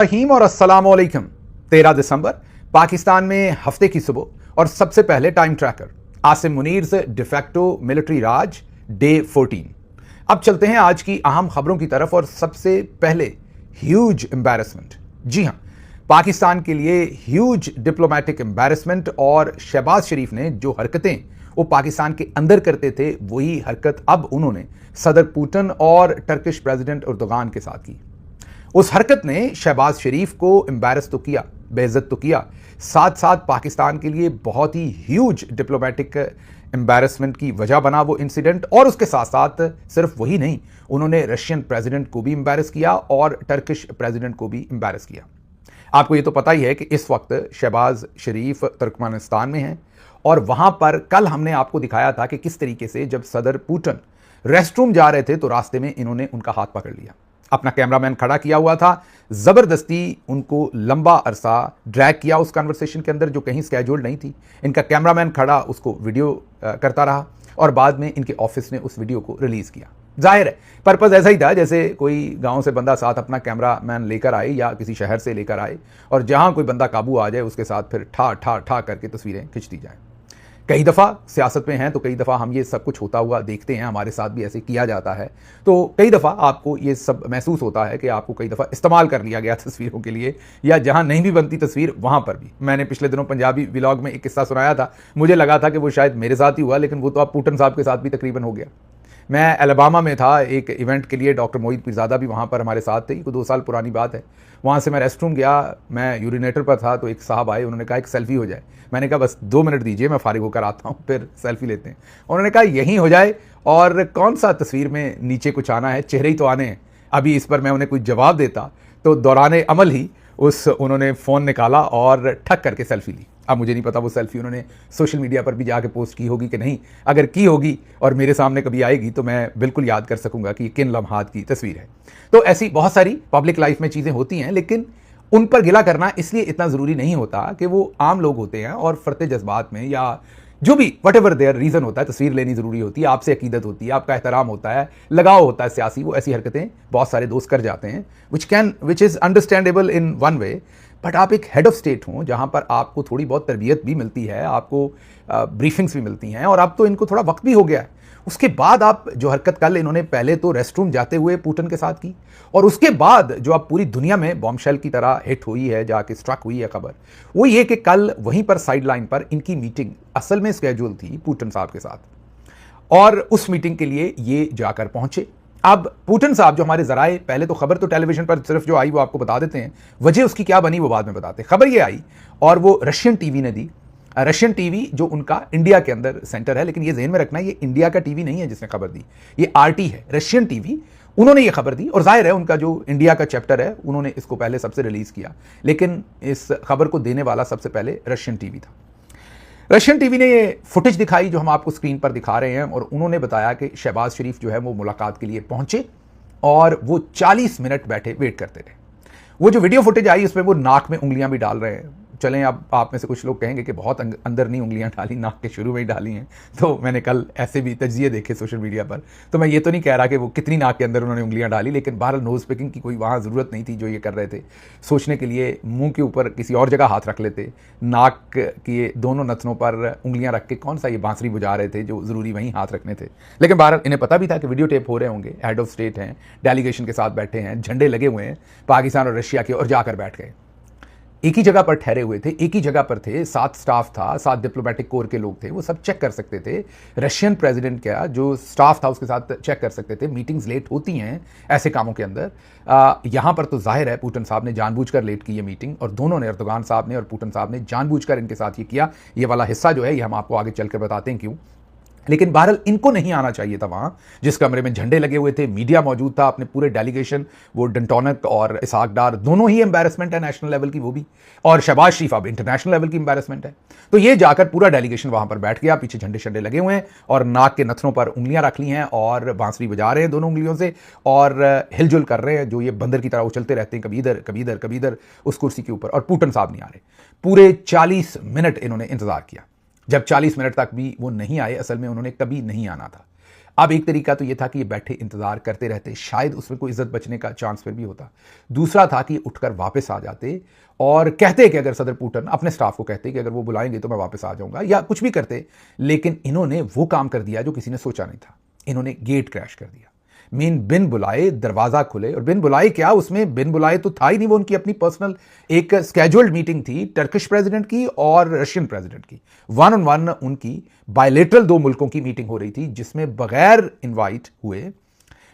रहीम और अस्सलाम वालेकुम। 13 दिसंबर पाकिस्तान में हफ्ते की सुबह और सबसे पहले टाइम ट्रैकर आसिम मुनीर से डिफेक्टो मिलिट्री राज डे 14। अब चलते हैं आज की अहम खबरों की तरफ और सबसे पहले ह्यूज एम्बैरेसमेंट। जी हां, पाकिस्तान के लिए ह्यूज डिप्लोमेटिक एम्बैरेसमेंट और शहबाज शरीफ ने जो हरकतें वो पाकिस्तान के अंदर करते थे वही हरकत अब उन्होंने सदर पुतिन और टर्किश प्रेसिडेंट एर्दोगान के साथ की। उस हरकत ने शहबाज शरीफ को एम्बैरस तो किया, बेइज्जत तो किया, साथ साथ पाकिस्तान के लिए बहुत ही ह्यूज डिप्लोमेटिक एम्बैरसमेंट की वजह बना वो इंसिडेंट। और उसके साथ साथ सिर्फ वही नहीं, उन्होंने रशियन प्रेसिडेंट को भी एम्बैरस किया और टर्किश प्रेसिडेंट को भी एम्बैरस किया। आपको ये तो पता ही है कि इस वक्त शहबाज शरीफ तुर्कमेनिस्तान में हैं और वहां पर कल हमने आपको दिखाया था कि किस तरीके से जब सदर पुतिन रेस्टरूम जा रहे थे तो रास्ते में इन्होंने उनका हाथ पकड़ लिया, अपना कैमरामैन खड़ा किया हुआ था, जबरदस्ती उनको लंबा अरसा ड्रैग किया उस कन्वर्सेशन के अंदर जो कहीं स्केड्यूल्ड नहीं थी। इनका कैमरामैन खड़ा उसको वीडियो करता रहा और बाद में इनके ऑफिस ने उस वीडियो को रिलीज किया। जाहिर है पर्पज ऐसा ही था जैसे कोई गांव से बंदा साथ अपना कैमरामैन लेकर आए या किसी शहर से लेकर आए और जहां कोई बंदा काबू आ जाए उसके साथ फिर ठा ठा ठा करके तस्वीरें खिंच दी जाए। कई दफ़ा सियासत में हैं तो कई दफ़ा हम ये सब कुछ होता हुआ देखते हैं, हमारे साथ भी ऐसे किया जाता है। तो कई दफ़ा आपको ये सब महसूस होता है कि आपको कई दफ़ा इस्तेमाल कर लिया गया तस्वीरों के लिए, या जहां नहीं भी बनती तस्वीर वहां पर भी। मैंने पिछले दिनों पंजाबी व्लॉग में एक किस्सा सुनाया था, मुझे लगा था कि वो शायद मेरे साथ ही हुआ, लेकिन वो तो अब पुतिन साहब के साथ भी तकरीबन हो गया। मैं अलबामा में था एक इवेंट के लिए, डॉक्टर मोहित पीरजादा भी वहाँ पर हमारे साथ थे, ये 2 साल पुरानी बात है। वहाँ से मैं रेस्टरूम गया, मैं यूरिनेटर पर था तो एक साहब आए, उन्होंने कहा एक सेल्फी हो जाए। मैंने कहा बस 2 मिनट दीजिए, मैं फारिग होकर आता हूँ फिर सेल्फी लेते हैं। उन्होंने कहा यहीं हो जाए और कौन सा तस्वीर में नीचे कुछ आना है, चेहरे ही तो आने हैं। अभी इस पर मैं उन्हें कुछ जवाब देता तो दौराने अमल ही उन्होंने फ़ोन निकाला और ठक करके सेल्फी ली। अब मुझे नहीं पता वो सेल्फी उन्होंने सोशल मीडिया पर भी जाके पोस्ट की होगी कि नहीं। अगर की होगी और मेरे सामने कभी आएगी तो मैं बिल्कुल याद कर सकूंगा कि किन लम्हात की तस्वीर है। तो ऐसी बहुत सारी पब्लिक लाइफ में चीज़ें होती हैं, लेकिन उन पर गिला करना इसलिए इतना ज़रूरी नहीं होता कि वो आम लोग होते हैं और फरते जज्बात में या जो भी वट एवर देयर रीज़न होता है, तस्वीर लेनी ज़रूरी होती है, आपसे अकीदत होती है, आपका एहतराम होता है, लगाव होता है सियासी, वो ऐसी हरकतें बहुत सारे दोस्त कर जाते हैं which is understandable in one way. But आप एक हेड ऑफ स्टेट हों जहाँ पर आपको थोड़ी बहुत तरबियत भी मिलती है, आपको ब्रीफिंग्स भी मिलती हैं और अब तो इनको थोड़ा वक्त भी हो गया है। उसके बाद आप जो हरकत कल इन्होंने पहले तो रेस्टरूम जाते हुए पुतिन के साथ की और उसके बाद जो अब पूरी दुनिया में बॉम्बशेल की तरह हिट हुई है, जाके स्ट्रक हुई है खबर, वो ये कि कल वहीं पर साइड लाइन पर इनकी मीटिंग असल में स्केड्यूल थी पुतिन साहब के साथ और उस मीटिंग के लिए ये जाकर पहुंचे। अब पुतिन साहब जो हमारे जराए, पहले तो खबर तो टेलीविजन पर सिर्फ जो आई वो आपको बता देते हैं, वजह उसकी क्या बनी वो बाद में बताते हैं। खबर ये आई और वो रशियन टीवी ने दी। रशियन टीवी जो उनका इंडिया के अंदर सेंटर है, लेकिन ये ज़हन में रखना ये इंडिया का टीवी नहीं है जिसने खबर दी, ये आरटी है, रशियन टीवी। उन्होंने ये खबर दी और जाहिर है उनका जो इंडिया का चैप्टर है उन्होंने इसको पहले सबसे रिलीज किया, लेकिन इस खबर को देने वाला सबसे पहले रशियन टीवी था। रशियन टीवी ने ये फुटेज दिखाई जो हम आपको स्क्रीन पर दिखा रहे हैं और उन्होंने बताया कि शहबाज शरीफ जो है वो मुलाकात के लिए पहुंचे और वो 40 मिनट बैठे वेट करते रहे। वो जो वीडियो फुटेज आई उसमें वो नाक में उंगलियां भी डाल रहे हैं। चलें, अब आप में से कुछ लोग कहेंगे कि बहुत अंदर नहीं उंगलियां डाली, नाक के शुरू में ही डाली हैं। तो मैंने कल ऐसे भी तज्जिए देखे सोशल मीडिया पर, तो मैं ये तो नहीं कह रहा कि वो कितनी नाक के अंदर उन्होंने उंगलियां डाली, लेकिन बहरहाल नोज पिकिंग की कोई वहाँ ज़रूरत नहीं थी। जो ये कर रहे थे सोचने के लिए मुंह के ऊपर किसी और जगह हाथ रख लेते, नाक के दोनों नथनों पर उंगलियां रख के कौन सा ये बांसुरी बुझा रहे थे जो ज़रूरी वहीं हाथ रखने थे। लेकिन बहरहाल इन्हें पता भी था कि वीडियो टेप हो रहे होंगे, हेड ऑफ स्टेट हैं, डेलीगेशन के साथ बैठे हैं, झंडे लगे हुए हैं पाकिस्तान और रशिया के, और जाकर बैठ गए। एक ही जगह पर ठहरे हुए थे, एक ही जगह पर थे, 7 स्टाफ था, 7 डिप्लोमेटिक कोर के लोग थे, वो सब चेक कर सकते थे। रशियन प्रेसिडेंट का जो स्टाफ था उसके साथ चेक कर सकते थे। मीटिंग्स लेट होती हैं ऐसे कामों के अंदर। यहाँ पर तो जाहिर है पुतिन साहब ने जानबूझकर लेट की ये मीटिंग और दोनों ने, एर्दोगान साहब ने और पुतिन साहब ने जानबूझकर इनके साथ ये किया। ये वाला हिस्सा जो है ये हम आपको आगे चल कर बताते हैं क्यों। लेकिन बहरहाल इनको नहीं आना चाहिए था वहाँ जिस कमरे में झंडे लगे हुए थे, मीडिया मौजूद था, अपने पूरे डेलीगेशन, वो डंटोनक और इसहाक डार दोनों ही एम्बैरेसमेंट है नेशनल लेवल की, वो भी, और शहबाज शरीफ अब इंटरनेशनल लेवल की एम्बैरेसमेंट है। तो ये जाकर पूरा डेलीगेशन वहाँ पर बैठ गया, पीछे झंडे शंडे लगे हुए हैं और नाक के नथनों पर उंगलियां रख ली हैं और बांसुरी बजा रहे हैं दोनों उंगलियों से और हिलजुल कर रहे हैं जो ये बंदर की तरह उछलते रहते हैं, कभी इधर कभी इधर कभी इधर उस कुर्सी के ऊपर। और पुतिन साहब नहीं आ रहे। पूरे 40 मिनट इन्होंने इंतजार किया। जब 40 मिनट तक भी वो नहीं आए, असल में उन्होंने कभी नहीं आना था। अब एक तरीका तो ये था कि ये बैठे इंतजार करते रहते, शायद उसमें कोई इज्जत बचने का चांस फिर भी होता। दूसरा था कि उठकर वापस आ जाते और कहते कि अगर सदर पुतिन अपने स्टाफ को कहते कि अगर वो बुलाएंगे तो मैं वापस आ जाऊंगा, या कुछ भी करते। लेकिन इन्होंने वो काम कर दिया जो किसी ने सोचा नहीं था। इन्होंने गेट क्रैश कर दिया। मीन बिन बुलाए दरवाजा खुले, और बिन बुलाए क्या, उसमें बिन बुलाए तो था ही नहीं, वो उनकी अपनी पर्सनल एक स्केड्यूल्ड मीटिंग थी टर्किश प्रेसिडेंट की और रशियन प्रेसिडेंट की। वन ऑन वन उनकी बायलेटरल दो मुल्कों की मीटिंग हो रही थी, जिसमें बगैर इनवाइट हुए,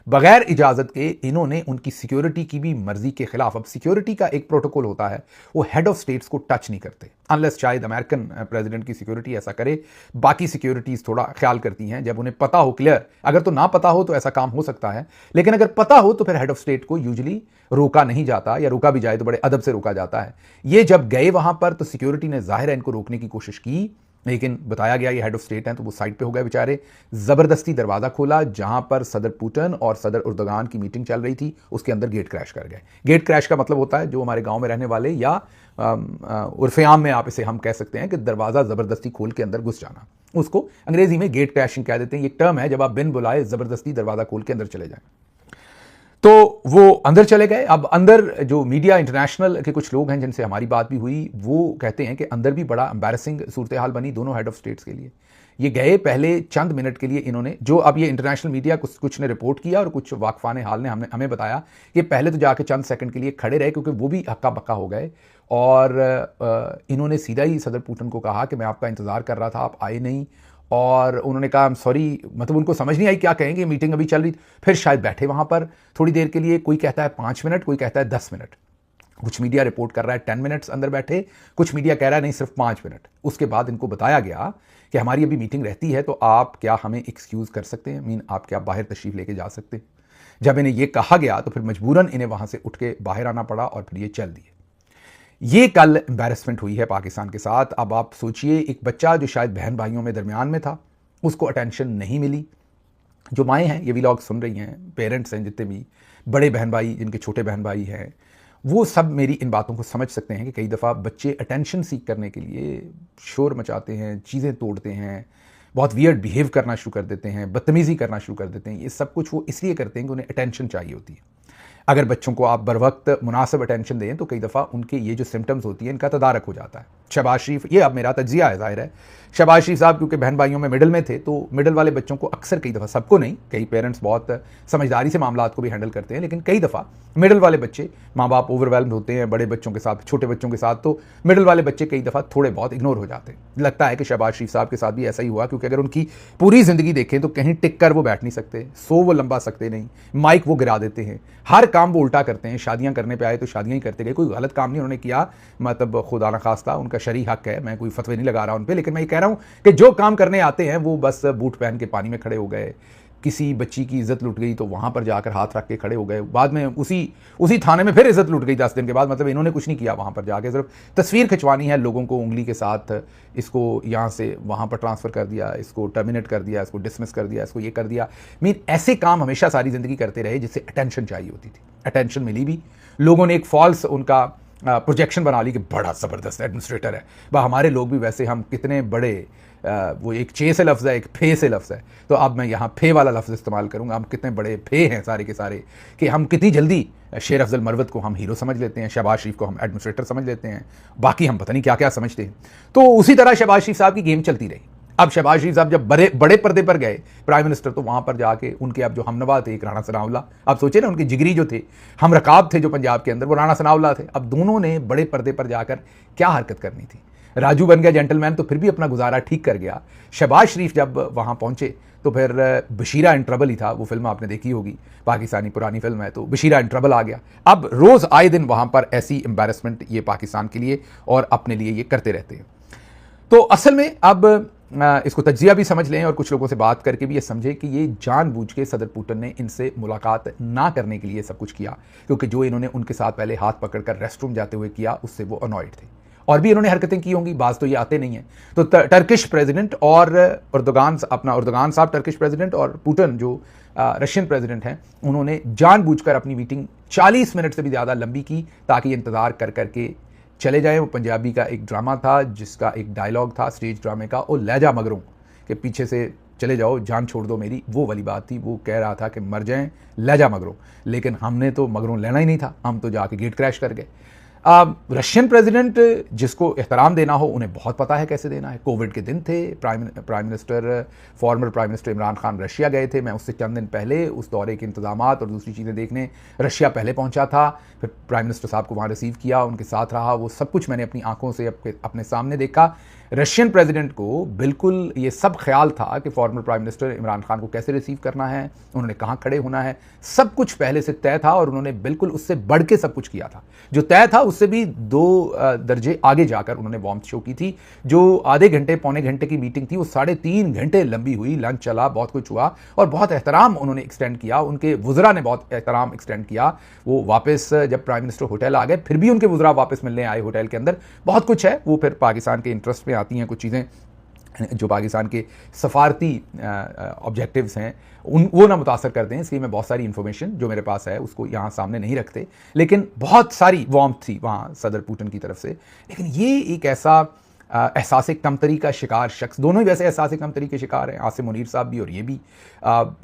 बगैर इजाजत के इन्होंने उनकी सिक्योरिटी की भी मर्जी के खिलाफ, अब सिक्योरिटी का एक प्रोटोकॉल होता है, वो हेड ऑफ स्टेट्स को टच नहीं करते, अनलेस शायद अमेरिकन प्रेसिडेंट की सिक्योरिटी ऐसा करे। बाकी सिक्योरिटीज थोड़ा ख्याल करती हैं जब उन्हें पता हो क्लियर। अगर तो ना पता हो तो ऐसा काम हो सकता है, लेकिन अगर पता हो तो फिर हेड ऑफ स्टेट को यूजुअली रोका नहीं जाता, या रोका भी जाए तो बड़े अदब से रोका जाता है। ये जब गए वहां पर तो सिक्योरिटी ने जाहिर है इनको रोकने की कोशिश की, लेकिन बताया गया ये हेड ऑफ स्टेट हैं तो वो साइड पे हो गए बेचारे। जबरदस्ती दरवाजा खोला, जहां पर सदर पुतिन और सदर उर्दगान की मीटिंग चल रही थी, उसके अंदर गेट क्रैश कर गए। गेट क्रैश का मतलब होता है, जो हमारे गांव में रहने वाले या उर्फे आम में आप इसे हम कह सकते हैं कि दरवाजा जबरदस्ती खोल के अंदर घुस जाना, उसको अंग्रेजी में गेट क्रैशिंग कह देते हैं। ये टर्म है जब आप बिन बुलाए जबरदस्ती दरवाजा खोल के अंदर चले जाएं। तो वो अंदर चले गए। अब अंदर जो मीडिया इंटरनेशनल के कुछ लोग हैं जिनसे हमारी बात भी हुई, वो कहते हैं कि अंदर भी बड़ा एम्बैरेसिंग सूरत हाल बनी दोनों हेड ऑफ स्टेट्स के लिए। ये गए, पहले चंद मिनट के लिए इन्होंने, जो अब ये इंटरनेशनल मीडिया कुछ ने रिपोर्ट किया और कुछ वाकफान हाल ने हमें बताया कि पहले तो जाके चंद सेकंड के लिए खड़े रहे, क्योंकि वो भी हक्का बक्का हो गए। और इन्होंने सीधा ही सदर पुतिन को कहा कि मैं आपका इंतजार कर रहा था, आप आए नहीं। और उन्होंने कहा सॉरी, मतलब उनको समझ नहीं आई क्या कहेंगे, मीटिंग अभी चल रही। फिर शायद बैठे वहां पर थोड़ी देर के लिए, कोई कहता है 5 मिनट, कोई कहता है 10 मिनट, कुछ मीडिया रिपोर्ट कर रहा है 10 मिनट्स अंदर बैठे, कुछ मीडिया कह रहा है नहीं सिर्फ 5 मिनट। उसके बाद इनको बताया गया कि हमारी अभी मीटिंग रहती है, तो आप क्या हमें एक्सक्यूज कर सकते हैं, मीन आप क्या बाहर तशरीफ लेके जा सकते हैं। जब इन्हें यह कहा गया तो फिर मजबूरन इन्हें वहां से उठ के बाहर आना पड़ा और फिर ये चल दिए। ये कल एम्बैरेसमेंट हुई है पाकिस्तान के साथ। अब आप सोचिए, एक बच्चा जो शायद बहन भाइयों में दरमियान में था, उसको अटेंशन नहीं मिली। जो माएँ हैं, ये व्लॉग सुन रही हैं, पेरेंट्स हैं जितने भी, बड़े बहन भाई जिनके छोटे बहन भाई हैं, वो सब मेरी इन बातों को समझ सकते हैं कि कई दफ़ा बच्चे अटेंशन सीख करने के लिए शोर मचाते हैं, चीज़ें तोड़ते हैं, बहुत वियर्ड बिहेव करना शुरू कर देते हैं, बदतमीज़ी करना शुरू कर देते हैं। ये सब कुछ वो इसलिए करते हैं कि उन्हें अटेंशन चाहिए होती है। अगर बच्चों को आप बर वक्त मुनासिब अटेंशन दें तो कई दफ़ा उनके ये जो सिम्टम्स होती हैं इनका तदारक हो जाता है। शहबाज शरीफ, ये अब मेरा तज्जिया है, जाहिर है, शहबाज शरीफ साहब क्योंकि बहन भाइयों में मिडिल में थे, तो मिडिल वाले बच्चों को अक्सर, कई दफ़ा, सबको नहीं, कई पेरेंट्स बहुत समझदारी से मामलात को भी हैंडल करते हैं, लेकिन कई दफ़ा मिडिल वाले बच्चे, माँ बाप ओवरवेल्म्ड होते हैं बड़े बच्चों के साथ, छोटे बच्चों के साथ, तो मिडिल वाले बच्चे कई दफ़ा थोड़े बहुत इग्नोर हो जाते हैं। लगता है कि शहबाज शरीफ साहब के साथ भी ऐसा ही हुआ, क्योंकि अगर उनकी पूरी ज़िंदगी देखें तो कहीं टिक कर वो बैठ नहीं सकते, सो वो लंबा सकते नहीं, माइक वो गिरा देते हैं, हर काम वो उल्टा करते हैं। शादियां करने पे आए तो शादियां ही करते गए, कोई गलत काम नहीं उन्होंने किया, मतलब खुदा न खास्ता, उनका शरई हक है, मैं कोई फतवे नहीं लगा रहा उन पे, लेकिन मैं ये कह रहा हूं कि जो काम करने आते हैं वो बस बूट पहन के पानी में खड़े हो गए, किसी बच्ची की इज्जत लुट गई तो वहां पर जाकर हाथ रख के खड़े हो गए, बाद में उसी थाने में फिर इज्जत लुट गई 10 दिन के बाद। मतलब इन्होंने कुछ नहीं किया, वहां पर जाके सिर्फ तस्वीर खिंचवानी है, लोगों को उंगली के साथ इसको यहाँ से वहां पर ट्रांसफर कर दिया, इसको टर्मिनेट कर दिया, इसको डिसमिस कर दिया, इसको ये कर दिया। मीन ऐसे काम हमेशा सारी जिंदगी करते रहे जिससे अटेंशन चाहिए होती थी। अटेंशन मिली भी, लोगों ने एक फॉल्स उनका प्रोजेक्शन बना ली कि बड़ा ज़बरदस्त एडमिनिस्ट्रेटर है। वह हमारे लोग भी वैसे, हम कितने बड़े, वो एक चे से लफ्ज़ है, एक फे से लफ्ज़ है, तो अब मैं यहाँ फे वाला लफ्ज़ इस्तेमाल करूँगा। हम कितने बड़े फे हैं सारे के सारे, कि हम कितनी जल्दी शेर अफजल मरवत को हम हीरो समझ लेते हैं, शहबाज शरीफ को हम एडमिनिस्ट्रेटर समझ लेते हैं, बाकी हम पता नहीं क्या क्या समझते हैं। तो उसी तरह शहबाज शरीफ साहब की गेम चलती रही। अब शहबाज शरीफ साहब जब बड़े पर्दे पर गए प्राइम मिनिस्टर, तो वहाँ पर जाके उनके अब जो हमनवा थे, एक राणा सनाउल्लाह, आप सोचे ना, उनके जिगरी जो थे, हम रकाब थे जो पंजाब के अंदर, वो राणा सनाउल्लाह थे। अब दोनों ने बड़े पर्दे पर जाकर क्या हरकत करनी थी। राजू बन गया जेंटलमैन, तो फिर भी अपना गुजारा ठीक कर गया। शहबाज शरीफ जब वहाँ पहुँचे तो फिर बशीरा इन ट्रबल ही था, वो फिल्म आपने देखी होगी, पाकिस्तानी पुरानी फिल्म है, तो बशीरा इन ट्रबल आ गया। अब रोज़ आए दिन वहाँ पर ऐसी एम्बैरेसमेंट ये पाकिस्तान के लिए और अपने लिए ये करते रहते हैं। तो असल में अब इसको तज्जिया भी समझ लें और कुछ लोगों से बात करके भी ये समझे कि ये जानबूझ के सदर पुतिन ने इनसे मुलाकात ना करने के लिए सब कुछ किया, क्योंकि जो इन्होंने उनके साथ पहले हाथ पकड़कर रेस्टरूम जाते हुए किया, उससे वो अनॉयड थे। और भी इन्होंने हरकतें की होंगी, बाज तो ये आते नहीं हैं। तो टर्किश प्रेसिडेंट और उर्दगान साहब टर्किश प्रेसिडेंट और पुतिन जो रशियन प्रेसिडेंट हैं, उन्होंने जानबूझकर अपनी मीटिंग 40 मिनट से भी ज़्यादा लंबी की, ताकि इंतज़ार कर करके चले जाएं। वो पंजाबी का एक ड्रामा था जिसका एक डायलॉग था स्टेज ड्रामे का, ओ लहजा मगरों, के पीछे से चले जाओ, जान छोड़ दो मेरी, वो वाली बात थी। वो कह रहा था कि मर जाएं, ले जा मगरों, लेकिन हमने तो मगरों लेना ही नहीं था, हम तो जाके गेट क्रैश कर गए। रशियन प्रेसिडेंट जिसको एहतराम देना हो उन्हें बहुत पता है कैसे देना है। कोविड के दिन थे, former prime minister Imran Khan Russia गए थे। मैं उससे चंद दिन पहले उस दौरे के इंतजामात और दूसरी चीज़ें देखने रशिया पहले पहुंचा था। फिर प्राइम मिनिस्टर साहब को वहाँ रिसीव किया, उनके साथ रहा, वो सब कुछ मैंने अपनी आंखों से अपने सामने देखा। रशियन प्रेसिडेंट को बिल्कुल ये सब ख्याल था कि former prime minister Imran Khan को कैसे रिसीव करना है, उन्होंने कहाँ खड़े होना है, सब कुछ पहले से तय था और उन्होंने बिल्कुल उससे बढ़ के सब कुछ किया था। जो तय था उससे भी 2 दर्जे आगे जाकर उन्होंने वार्म शो की थी। जो आधे घंटे पौने घंटे की मीटिंग थी वो 3.5 घंटे लंबी हुई, लंच चला, बहुत कुछ हुआ और बहुत एहतराम उन्होंने एक्सटेंड किया। उनके वुज़रा ने बहुत एहतराम एक्सटेंड किया। वो वापस जब प्राइम मिनिस्टर होटल आ गए फिर भी उनके वुज़रा वापस मिलने आए होटल के अंदर। बहुत कुछ है, वो फिर पाकिस्तान के इंटरेस्ट में आती हैं कुछ चीज़ें जो पाकिस्तान के सफारती ऑब्जेक्टिव्स हैं वो ना मुतासर करते हैं, इसलिए मैं बहुत सारी इन्फॉर्मेशन जो मेरे पास है उसको यहाँ सामने नहीं रखते। लेकिन बहुत सारी वार्मथ थी वहाँ सदर पुतिन की तरफ से। लेकिन ये एक ऐसा एहसास कमतरी का शिकार शख्स, दोनों ही वैसे एहसास कमतरी के शिकार हैं, आसिम मुनीर साहब भी और ये भी।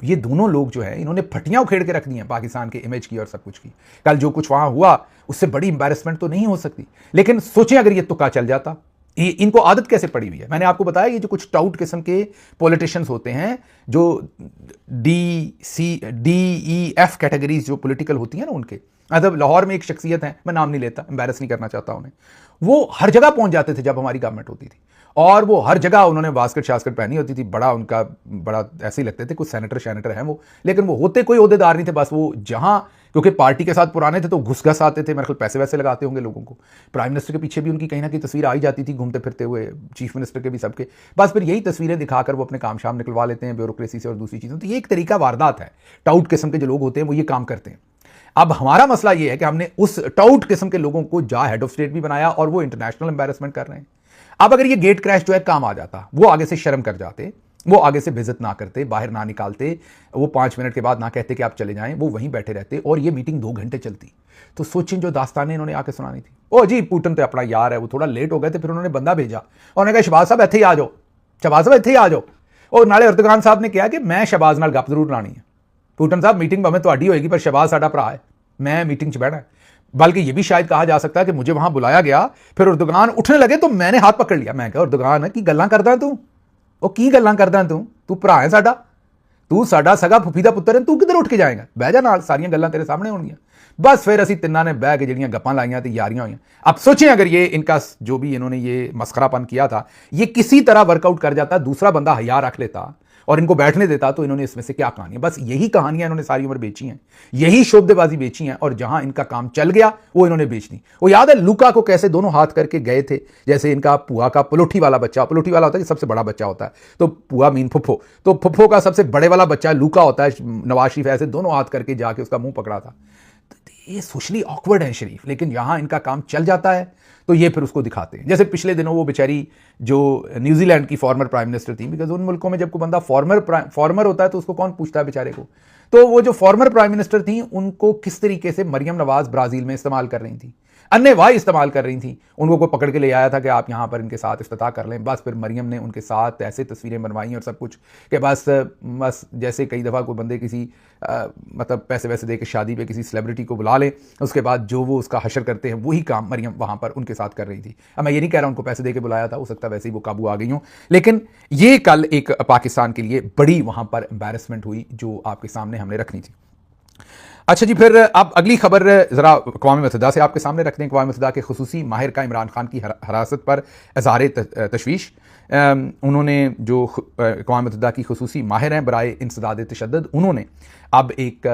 ये दोनों लोग जो हैं इन्होंने फटियाँ उखेड़ के रख दी हैं पाकिस्तान के इमेज की और सब कुछ की। कल जो कुछ वहाँ हुआ उससे बड़ी एम्बैरेसमेंट तो नहीं हो सकती, लेकिन सोचें अगर ये तुक्का चल जाता। इनको आदत कैसे पड़ी हुई है, मैंने आपको बताया ये जो कुछ टाउट किस्म के पॉलिटिशियंस होते हैं जो DEF कैटेगरीज जो पॉलिटिकल होती हैं ना उनके, मतलब लाहौर में एक शख्सियत है, मैं नाम नहीं लेता, एम्बैरस नहीं करना चाहता उन्हें, वो हर जगह पहुंच जाते थे जब हमारी गवर्नमेंट होती थी और वो हर जगह उन्होंने बास्केट शास्केट पहनी होती थी, बड़ा ऐसे ही लगते थे कुछ सेनेटर हैं वो, लेकिन वो होते कोई ओहदेदार नहीं थे। बस वो जहां, क्योंकि पार्टी के साथ पुराने थे तो घुस घस आते थे, मेरे ख्याल पैसे वैसे लगाते होंगे लोगों को। प्राइम मिनिस्टर के पीछे भी उनकी कहीं ना कहीं तस्वीर आ ही जाती थी घूमते फिरते हुए, चीफ मिनिस्टर के भी सबके। बस फिर यही तस्वीरें दिखाकर वो अपने काम शाम निकलवा लेते हैं ब्यूरोक्रेसी से और दूसरी चीज़ों। तो ये एक तरीका वारदात है, टाउट किस्म के जो लोग होते हैं वो ये काम करते हैं। अब हमारा मसला ये है कि हमने उस टाउट किस्म के लोगों को जा हेड ऑफ स्टेट भी बनाया और वो इंटरनेशनल एम्बैरेसमेंट कर रहे हैं। अब अगर ये गेट क्रैश जो है काम आ जाता, वो आगे से शर्म कर जाते, वो आगे से बेइज्जत ना करते, बाहर ना निकालते, वो 5 मिनट के बाद ना कहते कि आप चले जाएं, वो वहीं बैठे रहते और ये मीटिंग 2 घंटे चलती। तो सोचें जो दास्तानें इन्होंने आके सुनानी थी। ओ जी पुतिन तो अपना यार है, वो थोड़ा लेट हो गए थे, फिर उन्होंने बंदा भेजा और उन्होंने कहा शहबाज साहब इत्थे ही आ जाओ, शहबाज साहब इत्थे ही आ जाओ। और नाले अर्दगान साहब ने कहा कि मैं शहबाज नाल गप जरूर लानी है, पुतिन साहब मीटिंग भावें तुहाडी होएगी पर शहबाज साडा भरा है, मैं मीटिंग च बैठना है। बल्कि ये भी शायद कहा जा सकता है कि मुझे वहां बुलाया गया, फिर उर्दुगान उठने लगे तो मैंने हाथ पकड़ लिया। मैं कहा उर्दुगान की गल्लां करदा तू, ਉਹ ਕੀ ਗੱਲਾਂ ਕਰਦਾ ਤੂੰ ਭਰਾ ਹੈ ਸਾਡਾ, ਤੂੰ ਸਾਡਾ ਸਗਾ ਫੁੱਫੀ ਦਾ ਪੁੱਤਰ ਹੈ, ਤੂੰ ਕਿੱਧਰ ਉੱਠ ਕੇ ਜਾਏਗਾ, ਬਹਿ ਜਾ ਨਾਲ, ਸਾਰੀਆਂ ਗੱਲਾਂ तेरे सामने होंगी। बस फिर ਅਸੀਂ ਤਿੰਨਾਂ ਨੇ ਬਹਿ ਕੇ ਜਿਹੜੀਆਂ ਗੱਪਾਂ ਲਾਈਆਂ ਤੇ यारियां हुई। अब सोचें अगर ये इनका जो भी इन्होंने ये मस्खरापन किया था ये किसी तरह वर्कआउट कर जाता, दूसरा बंदा हया रख लेता और इनको बैठने देता, तो इन्होंने इसमें से क्या कहानियां, बस यही कहानियां इन्होंने सारी उम्र बेची हैं, यही शोबदेबाजी बेची हैं और जहां इनका काम चल गया वो इन्होंने बेच दी। वो याद है लूका को कैसे दोनों हाथ करके गए थे, जैसे इनका पुआ का पलोठी वाला बच्चा, पलोठी वाला होता है सबसे बड़ा बच्चा होता है, तो पुआ मीन फुफ्फो, तो फुफ्फो का सबसे बड़े वाला बच्चा लूका होता है, नवाज शरीफ ऐसे दोनों हाथ करके जाके उसका मुंह पकड़ा था। ये सोशली ऑकवर्ड है शरीफ, लेकिन यहां इनका काम चल जाता है तो ये फिर उसको दिखाते हैं। जैसे पिछले दिनों वो बेचारी जो न्यूजीलैंड की फॉर्मर प्राइम मिनिस्टर थी, बिकॉज उन मुल्कों में जब कोई बंदा फॉर्मर होता है तो उसको कौन पूछता है बेचारे को, तो वो जो फॉर्मर प्राइम मिनिस्टर थी उनको किस तरीके से मरियम नवाज ब्राजील में इस्तेमाल कर रही थी, अन्यवाह इस्तेमाल कर रही थी। उनको कोई पकड़ के ले आया था कि आप यहाँ पर इनके साथ इफ्तिताह कर लें, बस फिर मरियम ने उनके साथ ऐसे तस्वीरें बनवाई और सब कुछ कि बस जैसे कई दफ़ा कोई बंदे किसी मतलब पैसे वैसे दे के शादी पे किसी सेलिब्रिटी को बुला ले, उसके बाद जो वो उसका हशर करते हैं वही काम मरियम वहाँ पर उनके साथ कर रही थी। अब मैं ये नहीं कह रहा उनको पैसे दे के बुलाया था, हो सकता वैसे ही वो काबू आ गई हूँ, लेकिन ये कल एक पाकिस्तान के लिए बड़ी वहाँ पर एम्बैरेसमेंट हुई जो आपके सामने हमने रखनी थी। अच्छा जी, फिर अब अगली खबर ज़रा अक़वाम मुत्तहिदा से आपके सामने रखते हैं। अक़वाम मुत्तहिदा के खुसूसी माहिर का इमरान खान की हरासत पर इज़हार तशवीश। उन्होंने जो अक़वाम मुत्तहिदा की खुसूसी माहिर हैं बराए इंसदाद तशद्दुद, उन्होंने अब एक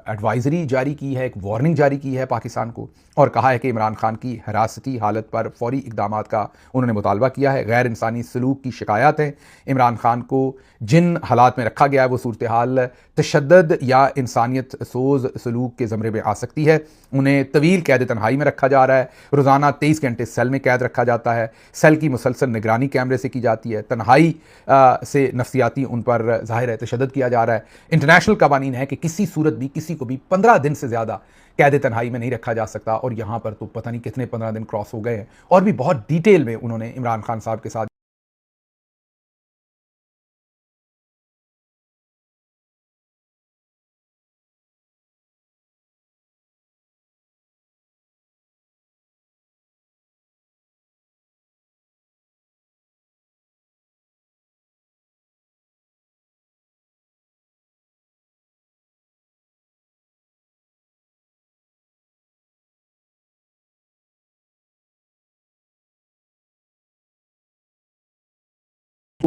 एडवाइज़री जारी की है, एक वार्निंग जारी की है पाकिस्तान को और कहा है कि इमरान खान की हिरासती हालत पर फ़ौरी इक़दामात का उन्होंने मुतालबा किया है। गैर इंसानी सलूक की शिकायत है। इमरान खान को जिन हालात में रखा गया है वो सूरत हाल तशद्दुद या इंसानियत सोज़ सलूक के ज़मरे में आ सकती है। उन्हें तवील कैद तन्हाई में रखा जा रहा है, रोज़ाना 23 घंटे सेल में कैद रखा जाता है, सेल की मुसलसल निगरानी कैमरे से की जाती है, तन्हाई से नफ्सियाती उन पर ज़ाहिर है तशद्दुद किया जा रहा है। इंटरनेशनल कवानीन है कि किसी सूरत भी किसी को भी 15 दिन से ज़्यादा कैद तन्हाई में नहीं रखा जा सकता और यहाँ पर तो पता नहीं कितने 15 दिन क्रॉस हो गए हैं और भी बहुत डिटेल में उन्होंने इमरान खान साहब के साथ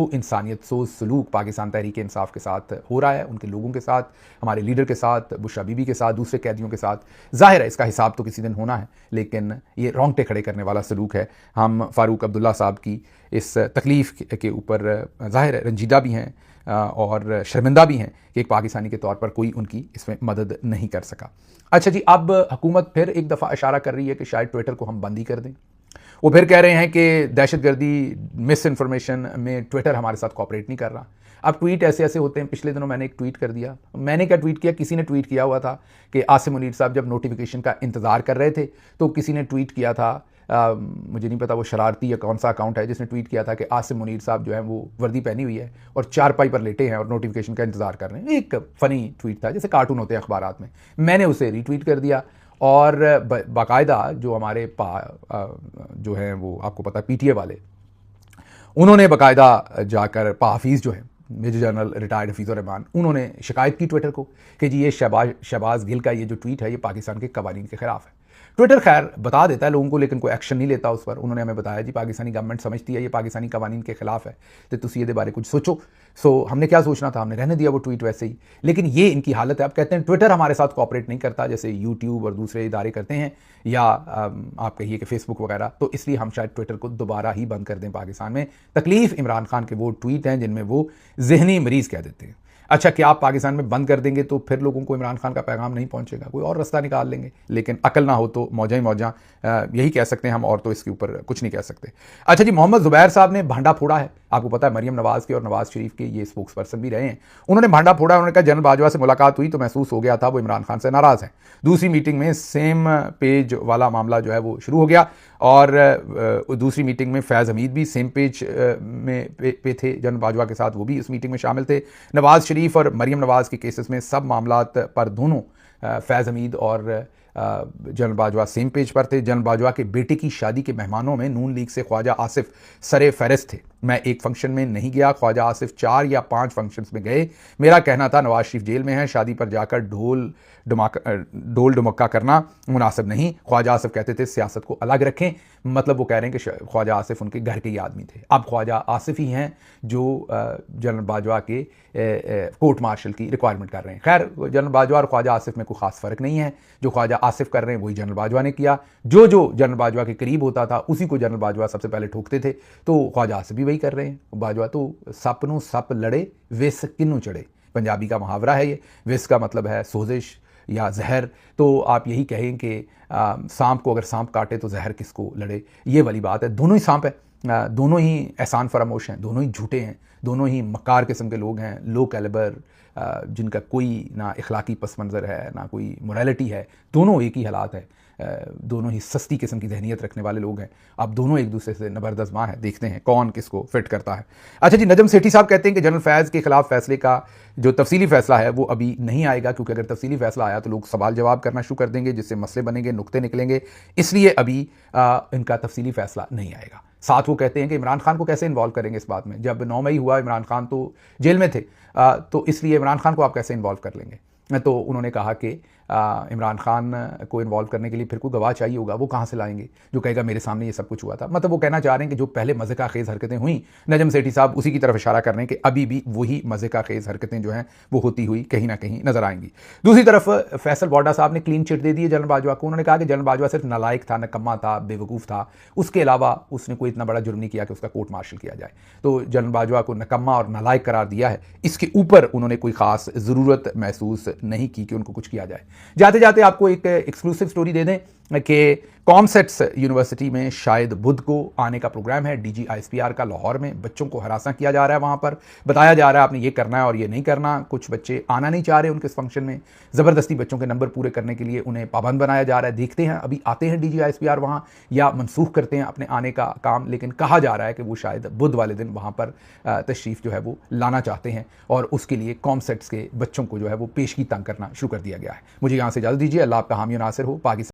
इंसानियत सोच सलूक पाकिस्तान तहरीक इंसाफ के साथ हो रहा है, उनके लोगों के साथ, हमारे लीडर के साथ, बुशरा बीबी के साथ, दूसरे कैदियों के साथ। ज़ाहिर है इसका हिसाब तो किसी दिन होना है, लेकिन ये रोंगटे खड़े करने वाला सलूक है। हम फ़ारूक अब्दुल्ला साहब की इस तकलीफ़ के ऊपर ज़ाहिर है रंजीदा भी हैं और शर्मिंदा भी हैं कि एक पाकिस्तानी के तौर पर कोई उनकी इसमें मदद नहीं कर सका। अच्छा जी, अब हुकूमत फिर एक दफ़ा इशारा कर रही है कि शायद ट्विटर को हम बंद ही कर दें। वो फिर कह रहे हैं कि दहशतगर्दी मिस इन्फॉर्मेशन में ट्विटर हमारे साथ कॉपरेट नहीं कर रहा। अब ट्वीट ऐसे ऐसे होते हैं। पिछले दिनों मैंने एक ट्वीट कर दिया, मैंने क्या ट्वीट किया, किसी ने ट्वीट किया हुआ था कि आसिम मुनीर साहब जब नोटिफिकेशन का इंतज़ार कर रहे थे तो किसी ने ट्वीट किया था, मुझे नहीं पता वो शरारती या कौन सा अकाउंट है जिसने ट्वीट किया था कि आसिम मुनीर साहब जो है वो वर्दी पहनी हुई है और चारपाई पर लेटे हैं और नोटिफिकेशन का इंतज़ार कर रहे हैं। एक फ़नी ट्वीट था, जैसे कार्टून होते हैं अखबारात में। मैंने उसे रीट्वीट कर दिया और बाकायदा जो हमारे जो हैं वो आपको पता पीटीए वाले, उन्होंने बाकायदा जाकर हाफिज़ जो है मेजर जनरल रिटायर्ड हफीज़ुर रहमान, उन्होंने शिकायत की ट्विटर को कि जी ये शहबाज गिल का ये जो ट्वीट है ये पाकिस्तान के कवानीन के ख़िलाफ़ है। ट्विटर खैर बता देता है लोगों को, लेकिन कोई एक्शन नहीं लेता उस पर। उन्होंने हमें बताया जी पाकिस्तानी गवर्नमेंट समझती है ये पाकिस्तानी कवानीन के खिलाफ है, तो तुसी ये बारे कुछ सोचो। सो हमने क्या सोचना था, हमने रहने दिया वो ट्वीट वैसे ही। लेकिन ये इनकी हालत है। अब कहते हैं ट्विटर हमारे साथ कोऑपरेट नहीं करता जैसे यूट्यूब और दूसरे इदारे करते हैं, या आप कहिए कि फेसबुक वगैरह, तो इसलिए हम शायद ट्विटर को दोबारा ही बंद कर दें पाकिस्तान में। तकलीफ इमरान खान के वो ट्वीट हैं जिनमें वो जहनी मरीज़ कह देते हैं। अच्छा, क्या आप पाकिस्तान में बंद कर देंगे तो फिर लोगों को इमरान खान का पैगाम नहीं पहुंचेगा, कोई और रास्ता निकाल लेंगे। लेकिन अकल ना हो तो मौजा ही मौजा, यही कह सकते हैं हम, और तो इसके ऊपर कुछ नहीं कह सकते। अच्छा जी, मोहम्मद ज़ुबैर साहब ने भांडा फोड़ा है। आपको पता है मरीम नवाज़ के और नवाज़ शरीफ के ये स्पोक्स पर्सन भी रहे हैं। उन्होंने भांडा फोड़ा। उन्होंने कहा जनरल बाजवा से मुलाकात हुई तो महसूस हो गया था वो इमरान खान से नाराज़ हैं। दूसरी मीटिंग में सेम पेज वाला मामला जो है वो शुरू हो गया और दूसरी मीटिंग में फैज़ हमीद भी सेम पेज पे थे जनरल बाजवा के साथ, वो भी इस मीटिंग में शामिल थे। नवाज़ शरीफ और मरीम नवाज़ के केसेस में सब मामलात पर दोनों फैज़ हमीद और जनरल बाजवा सेम पेज पर थे। जनरल बाजवा के बेटे की शादी के मेहमानों में नून लीग से ख्वाजा आसिफ सरे फहरिस्त थे। मैं एक फंक्शन में नहीं गया, ख्वाजा आसिफ 4 या 5 फंक्शंस में गए। मेरा कहना था नवाज शरीफ जेल में है, शादी पर जाकर ढोल डुमक्का करना मुनासिब नहीं। ख्वाजा आसिफ कहते थे सियासत को अलग रखें, मतलब वो कह रहे हैं कि ख्वाजा आसिफ उनके घर के ही आदमी थे। अब ख्वाजा आसिफ ही हैं जो जनरल बाजवा के कोर्ट मार्शल की रिक्वायरमेंट कर रहे हैं। खैर, जनरल बाजवा और ख्वाजा आसिफ में कोई खास फ़र्क नहीं है। जो ख्वाजा आसिफ कर रहे हैं वही जनरल बाजवा ने किया। जो जनरल बाजवा के करीब होता था उसी को जनरल बाजवा सबसे पहले ठोकते थे, तो ख्वाजा आसिफ भी वही कर रहे हैं। बाजवा तो सपनों सप लड़े विस किन्नू चढ़े, पंजाबी का मुहावरा है ये। विस का मतलब है सोजिश या जहर, तो आप यही कहें कि सांप को अगर सांप काटे तो जहर किसको लड़े, ये वाली बात है। दोनों ही सांप है, दोनों ही एहसान फरामोश हैं, दोनों ही झूठे हैं, दोनों ही मक्कार किस्म के लोग हैं, लो कैलिबर, जिनका कोई ना इखलाकी पस मंज़र है ना कोई मोरालिटी है। दोनों एक ही हालात है, दोनों ही सस्ती किस्म की जहनीत रखने वाले लोग हैं। अब दोनों एक दूसरे से नबरदज़मा है, देखते हैं कौन किसको फिट करता है। अच्छा जी, नजम सेठी साहब कहते हैं कि जनरल फैज़ के खिलाफ फैसले का जो तफसीली फैसला है वो अभी नहीं आएगा, क्योंकि अगर तफसीली फैसला आया तो लोग सवाल जवाब करना शुरू कर देंगे, जिससे मसले बनेंगे, नुक्ते निकलेंगे, इसलिए अभी इनका तफसीली फैसला नहीं आएगा। साथ वो कहते हैं कि इमरान खान को कैसे इन्वॉल्व करेंगे इस बात में, जब 9 मई हुआ इमरान खान तो जेल में थे, तो इसलिए इमरान खान को आप कैसे इन्वॉल्व कर लेंगे। तो उन्होंने कहा कि इमरान खान को इन्वॉल्व करने के लिए फिर कोई गवाह चाहिए होगा, वो कहाँ से लाएंगे जो कहेगा मेरे सामने ये सब कुछ हुआ था। मतलब वो कहना चाह रहे हैं कि जो पहले मज़े का खेज़ हरकतें हुई, नजम सेठी साहब उसी की तरफ इशारा कर रहे हैं कि अभी भी वही मज़े का खेज़ हरकतें जो हैं वो होती हुई कहीं ना कहीं नजर आएंगी। दूसरी तरफ फैसल वाडा साहब ने क्लीन चिट दे दी है जनरल बाजवा को। उन्होंने कहा कि जनरल बाजवा सिर्फ नालायक था, नकम्मा था, बेवकूफ़ था, उसके अलावा उसने कोई इतना बड़ा जुर्म नहीं किया कि उसका कोर्ट मार्शल किया जाए। तो जनरल बाजवा को नकम्मा और नालायक करार दिया है, इसके ऊपर उन्होंने कोई ख़ास ज़रूरत महसूस नहीं की कि उनको कुछ किया जाए। जाते जाते आपको एक एक्सक्लूसिव स्टोरी दे दें कि कॉमसेट्स यूनिवर्सिटी में शायद बुध को आने का प्रोग्राम है DGISPR का लाहौर में। बच्चों को हरासा किया जा रहा है, वहाँ पर बताया जा रहा है आपने ये करना है और ये नहीं करना। कुछ बच्चे आना नहीं चाह रहे उनके इस फंक्शन में, ज़बरदस्ती बच्चों के नंबर पूरे करने के लिए उन्हें पाबंद बनाया जा रहा है। देखते हैं अभी आते हैं DGISPR वहाँ या मनसूख करते हैं अपने आने का काम, लेकिन कहा जा रहा है कि वो शायद बुध वाले दिन वहाँ पर तशरीफ़ जो है वो लाना चाहते हैं और उसके लिए कॉमसेट्स के बच्चों को जो है वो पेशगी तंग करना शुरू कर दिया गया है। मुझे यहाँ से इजाज़त दीजिए। अल्लाह आपका हामी नासिर हो। पाकिस्तान